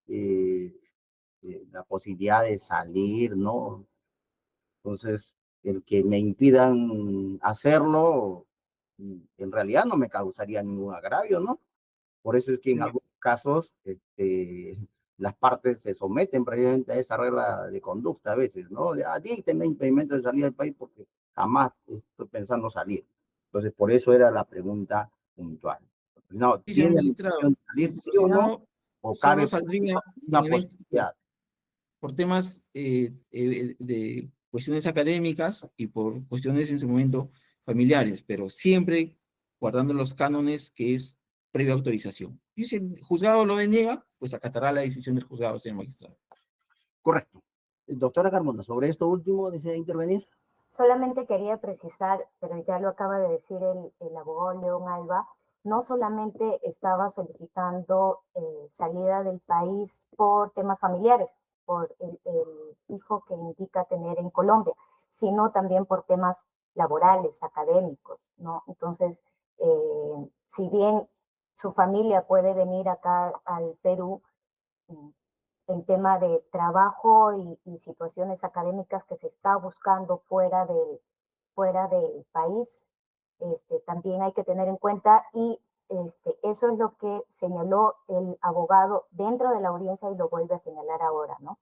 eh, la posibilidad de salir, ¿no? Entonces, el que me impidan hacerlo, en realidad no me causaría ningún agravio, ¿no? Por eso es que en Sí. algunos casos las partes se someten precisamente a esa regla de conducta a veces, ¿no? Díctenme impedimento de salida del país porque jamás estoy pensando salir. Entonces, por eso era la pregunta puntual. No, Sí, señor ¿tiene la magistrado, intención de el salir, sí o no? patrocinado ¿O solo cabe saldría una en eventos posibilidad? por temas de cuestiones académicas y por cuestiones en su momento familiares, pero siempre guardando los cánones que es previa autorización. Y si el juzgado lo deniega, pues acatará la decisión del juzgado, señor magistrado. Correcto. Doctora Carmona, sobre esto último, ¿desea intervenir? Solamente quería precisar, pero ya lo acaba de decir el abogado León Alba, no solamente estaba solicitando salida del país por temas familiares, por el hijo que indica tener en Colombia, sino también por temas laborales, académicos, ¿no? Entonces, si bien su familia puede venir acá al Perú, el tema de trabajo y situaciones académicas que se está buscando fuera del país, también hay que tener en cuenta y eso es lo que señaló el abogado dentro de la audiencia y lo vuelve a señalar ahora, ¿no?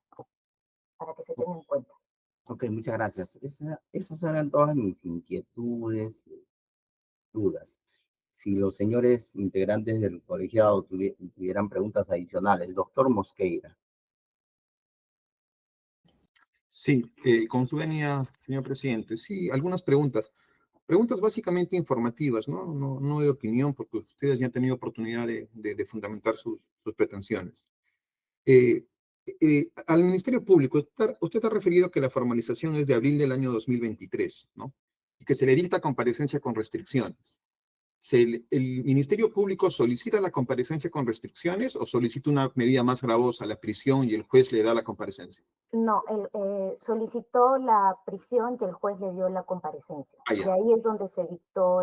Para que se tenga en cuenta. Ok, muchas gracias. Esas eran todas mis inquietudes, dudas. Si los señores integrantes del colegiado tuvieran preguntas adicionales. Doctor Mosqueira. Sí, con su venia, señor presidente. Sí, algunas preguntas. Preguntas básicamente informativas, ¿no? No de opinión, porque ustedes ya han tenido oportunidad de fundamentar sus pretensiones. Al Ministerio Público, usted ha referido que la formalización es de abril del año 2023, ¿no? Y que se le dicta comparecencia con restricciones. ¿El Ministerio Público solicita la comparecencia con restricciones o solicita una medida más gravosa, la prisión, y el juez le da la comparecencia? No, él solicitó la prisión y el juez le dio la comparecencia. Ah, ya. De ahí es donde se dictó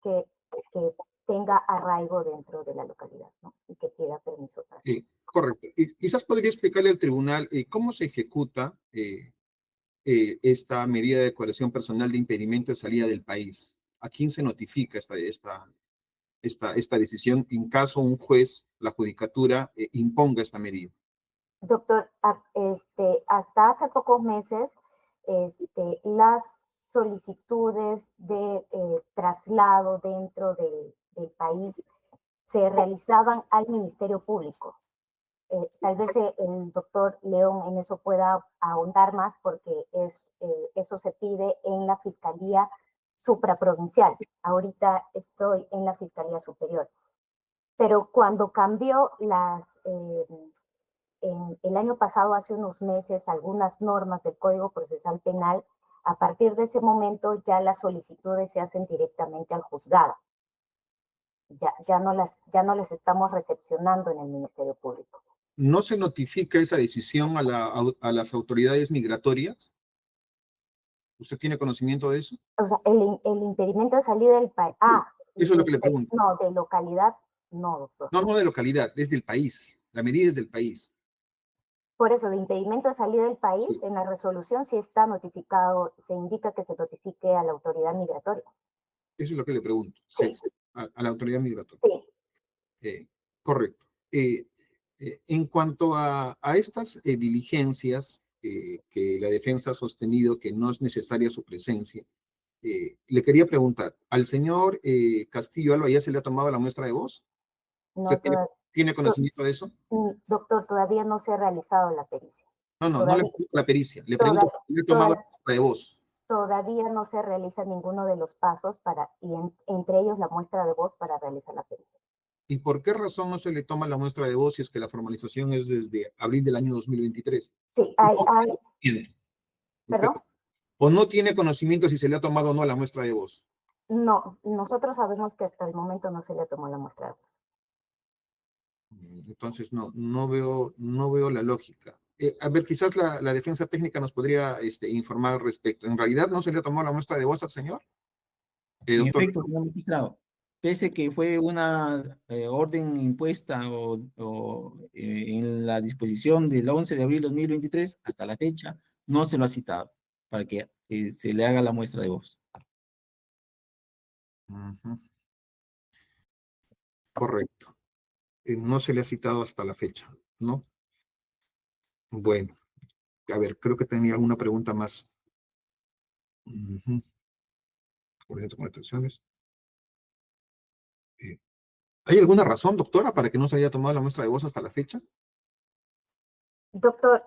que, que tenga arraigo dentro de la localidad, ¿no? Y que pida permiso para hacerlo. Correcto. Y quizás podría explicarle al tribunal cómo se ejecuta esta medida de coerción personal de impedimento de salida del país. ¿A quién se notifica esta decisión en caso un juez, la judicatura, imponga esta medida? Doctor, hasta hace pocos meses, las solicitudes de traslado dentro del país se realizaban al Ministerio Público. Tal vez el doctor León en eso pueda ahondar más porque eso se pide en la Fiscalía Supraprovincial. Ahorita estoy en la Fiscalía Superior. Pero cuando cambió el año pasado, hace unos meses, algunas normas del Código Procesal Penal, a partir de ese momento ya las solicitudes se hacen directamente al juzgado. Ya no las estamos recepcionando en el Ministerio Público. ¿No se notifica esa decisión a las autoridades migratorias? ¿Usted tiene conocimiento de eso? O sea, el impedimento de salida del país. Eso es lo que le pregunto. No, de localidad, no, doctor. No de localidad, desde el país. La medida es del país. Por eso, de impedimento de salida del país, Sí. en la resolución sí está notificado, se indica que se notifique a la autoridad migratoria. Eso es lo que le pregunto. Sí. A la autoridad migratoria. Sí. Correcto. En cuanto a estas diligencias que la defensa ha sostenido que no es necesaria su presencia, le quería preguntar, ¿al señor Castillo Alba ya se le ha tomado la muestra de voz? No, ¿Usted tiene conocimiento de eso? doctor, todavía no se ha realizado la pericia. No le Todavía- pregunto la pericia. Le pregunto, ¿si le ha tomado la muestra de voz? Todavía no se realiza ninguno de los pasos entre ellos la muestra de voz para realizar la pericia. ¿Y por qué razón no se le toma la muestra de voz si es que la formalización es desde abril del año 2023? Sí, ¿perdón? ¿O no tiene conocimiento si se le ha tomado o no la muestra de voz? No, nosotros sabemos que hasta el momento no se le tomó la muestra de voz. Entonces, no veo la lógica. A ver, quizás la defensa técnica nos podría informar al respecto. ¿En realidad no se le tomó la muestra de voz al señor? En Doctor. efecto, señor magistrado, pese que fue una orden impuesta en la disposición del 11 de abril de 2023, hasta la fecha, no se lo ha citado para que se le haga la muestra de voz. Ujú. Correcto. No se le ha citado hasta la fecha, ¿no? Bueno, a ver, creo que tenía alguna pregunta más. Ujú. Por ejemplo, comunicaciones. ¿Hay alguna razón, doctora, para que no se haya tomado la muestra de voz hasta la fecha? Doctor,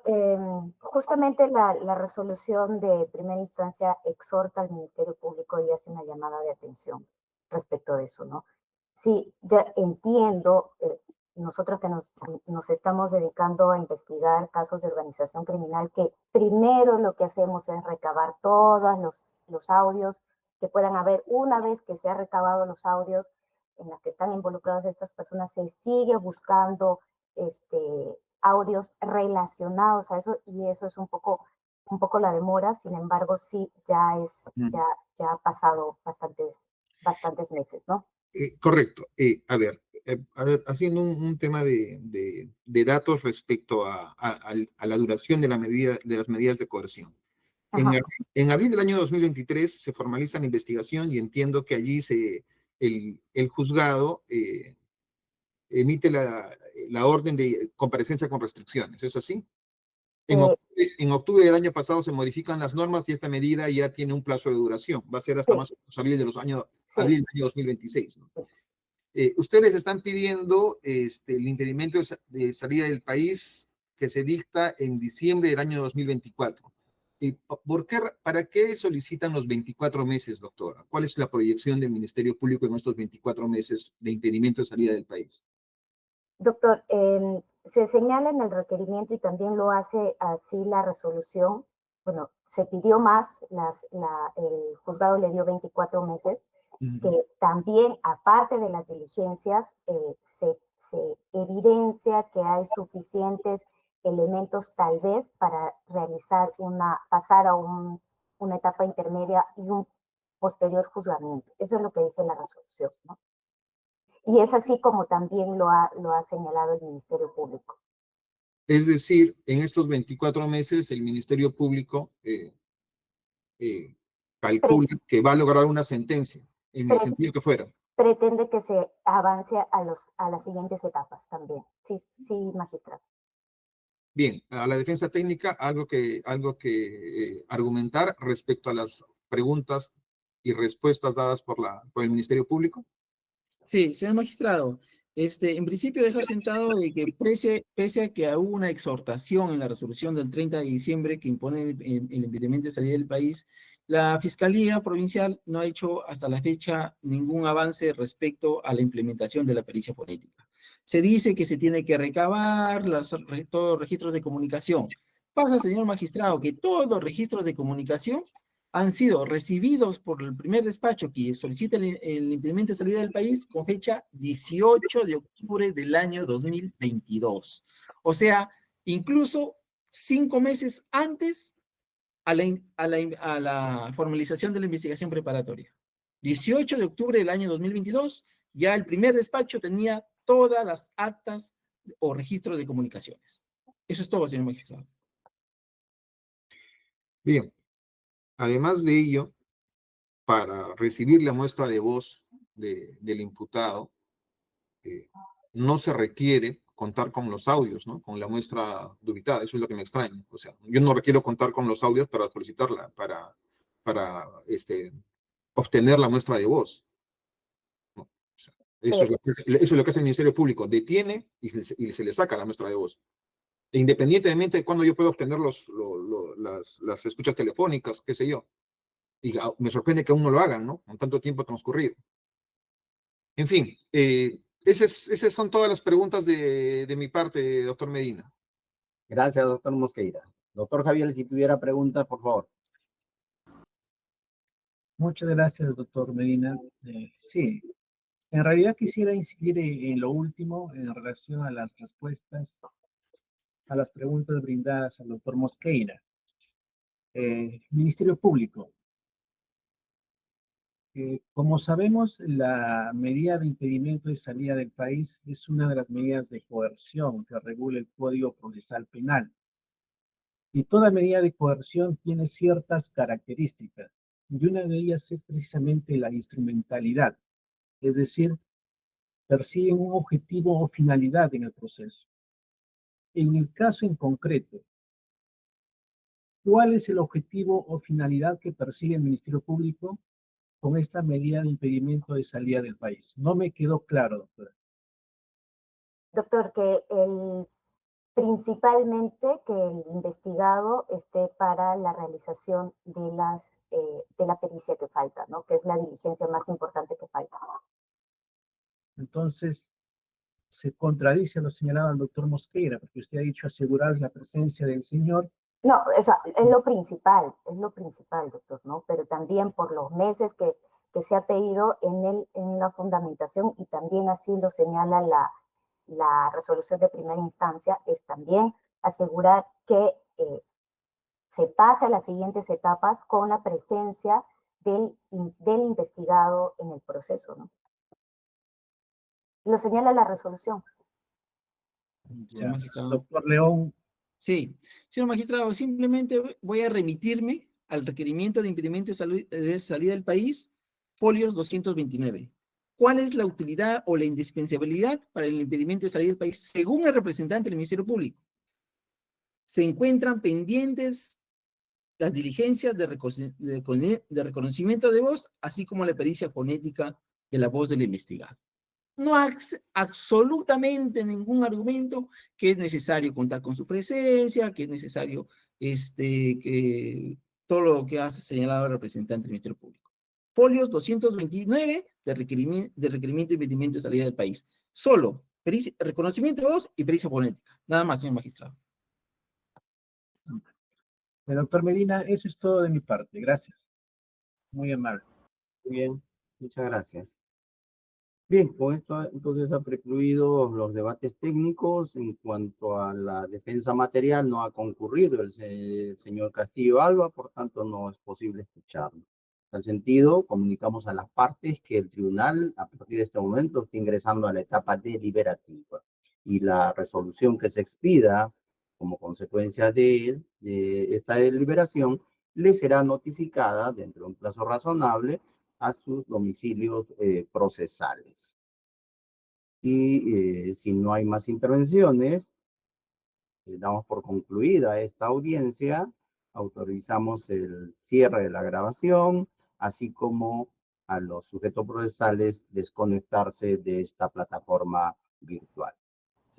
justamente la resolución de primera instancia exhorta al Ministerio Público y hace una llamada de atención respecto de eso, ¿no? Sí, ya entiendo, nosotros que nos estamos dedicando a investigar casos de organización criminal, que primero lo que hacemos es recabar todos los audios que puedan haber. Una vez que se han recabado los audios en los que están involucradas estas personas, se sigue buscando audios relacionados a eso, y eso es un poco la demora. Sin embargo, sí, ya ha pasado bastantes meses, ¿no? Correcto. A ver, haciendo un tema de datos respecto a la duración de las medidas de coerción. Ajá. En abril del año 2023 se formaliza la investigación y entiendo que allí el juzgado emite la orden de comparecencia con restricciones. ¿Es así? En octubre del año pasado se modifican las normas y esta medida ya tiene un plazo de duración. Va a ser hasta Sí. más o menos abril del año Sí. 2026, ¿no? Ustedes están pidiendo el impedimento de salida del país que se dicta en diciembre del año 2024. ¿Para qué solicitan los 24 meses, doctora? ¿Cuál es la proyección del Ministerio Público en estos 24 meses de impedimento de salida del país? Doctor, se señala en el requerimiento y también lo hace así la resolución. Bueno, se pidió más, el juzgado le dio 24 meses, que también, aparte de las diligencias, se evidencia que hay suficientes elementos tal vez para pasar a una etapa intermedia y un posterior juzgamiento. Eso es lo que dice la resolución, ¿no? Y es así como también lo ha señalado el Ministerio Público. Es decir, en estos 24 meses el Ministerio Público calcula que va a lograr una sentencia, en el sentido que fuera. Pretende que se avance a las siguientes etapas también. Sí, sí, magistrado. Bien, a la defensa técnica, algo que argumentar respecto a las preguntas y respuestas dadas por el Ministerio Público. Sí, señor magistrado, en principio dejar sentado de que pese a que hubo una exhortación en la resolución del 30 de diciembre que impone el impedimento de salida del país, la Fiscalía Provincial no ha hecho hasta la fecha ningún avance respecto a la implementación de la pericia forénica. Se dice que se tiene que recabar todos los registros de comunicación. Pasa, señor magistrado, que todos los registros de comunicación han sido recibidos por el primer despacho que solicita el impedimento de salida del país con fecha 18 de octubre del año 2022. O sea, incluso 5 meses antes a la formalización de la investigación preparatoria. 18 de octubre del año 2022, ya el primer despacho tenía todas las actas o registros de comunicaciones. Eso es todo, señor magistrado. Bien, además de ello, para recibir la muestra de voz del imputado, no se requiere contar con los audios, ¿no? Con la muestra dubitada. Eso es lo que me extraña. O sea, yo no requiero contar con los audios para solicitarla, para obtener la muestra de voz, ¿no? O sea, eso es lo que hace el Ministerio Público. Detiene y se le saca la muestra de voz. E independientemente de cuándo yo pueda obtener las escuchas telefónicas, qué sé yo. Y me sorprende que aún no lo hagan, ¿no? Con tanto tiempo transcurrido. En fin, esas son todas las preguntas de mi parte, doctor Medina. Gracias, doctor Mosqueira. Doctor Javier, si tuviera preguntas, por favor. Muchas gracias, doctor Medina. Sí, en realidad quisiera incidir en lo último en relación a las respuestas a las preguntas brindadas al doctor Mosqueira. Ministerio Público. Como sabemos, la medida de impedimento de salida del país es una de las medidas de coerción que regula el Código Procesal Penal. Y toda medida de coerción tiene ciertas características, y una de ellas es precisamente la instrumentalidad, es decir, persiguen un objetivo o finalidad en el proceso. En el caso en concreto, ¿cuál es el objetivo o finalidad que persigue el Ministerio Público con esta medida de impedimento de salida del país? No me quedó claro, doctora. Doctor, principalmente que el investigado esté para la realización de la pericia que falta, ¿no? Que es la diligencia más importante que falta. Entonces, se contradice lo señalado al doctor Mosqueira, porque usted ha dicho asegurar la presencia del señor. No, o sea, es lo principal, doctor, ¿no? Pero también por los meses que se ha pedido en la fundamentación, y también así lo señala la resolución de primera instancia, es también asegurar que se pase a las siguientes etapas con la presencia del investigado en el proceso, ¿no? Lo señala la resolución. Señor magistrado. Doctor León. Sí, señor magistrado, simplemente voy a remitirme al requerimiento de impedimento de salida del país, folios 229. ¿Cuál es la utilidad o la indispensabilidad para el impedimento de salida del país según el representante del Ministerio Público? Se encuentran pendientes las diligencias de reconocimiento de voz, así como la pericia fonética de la voz del investigado. No hay absolutamente ningún argumento que es necesario contar con su presencia, que es necesario que todo lo que ha señalado el representante del Ministerio Público. Folios 229 de requerimiento de impedimento de salida del país. Solo reconocimiento de voz y pericia fonética. Nada más, señor magistrado. Doctor Medina, eso es todo de mi parte. Gracias. Muy amable. Muy bien, muchas gracias. Bien, con esto entonces ha precluido los debates técnicos. En cuanto a la defensa material, no ha concurrido el señor Castillo Alba, por tanto no es posible escucharlo. En tal sentido, comunicamos a las partes que el tribunal, a partir de este momento, está ingresando a la etapa deliberativa, y la resolución que se expida como consecuencia de esta deliberación le será notificada dentro de un plazo razonable a sus domicilios procesales. Y si no hay más intervenciones, damos por concluida esta audiencia, autorizamos el cierre de la grabación, así como a los sujetos procesales desconectarse de esta plataforma virtual.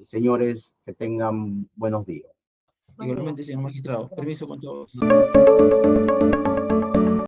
Señores, que tengan buenos días. Igualmente, señor magistrado. Permiso con todos.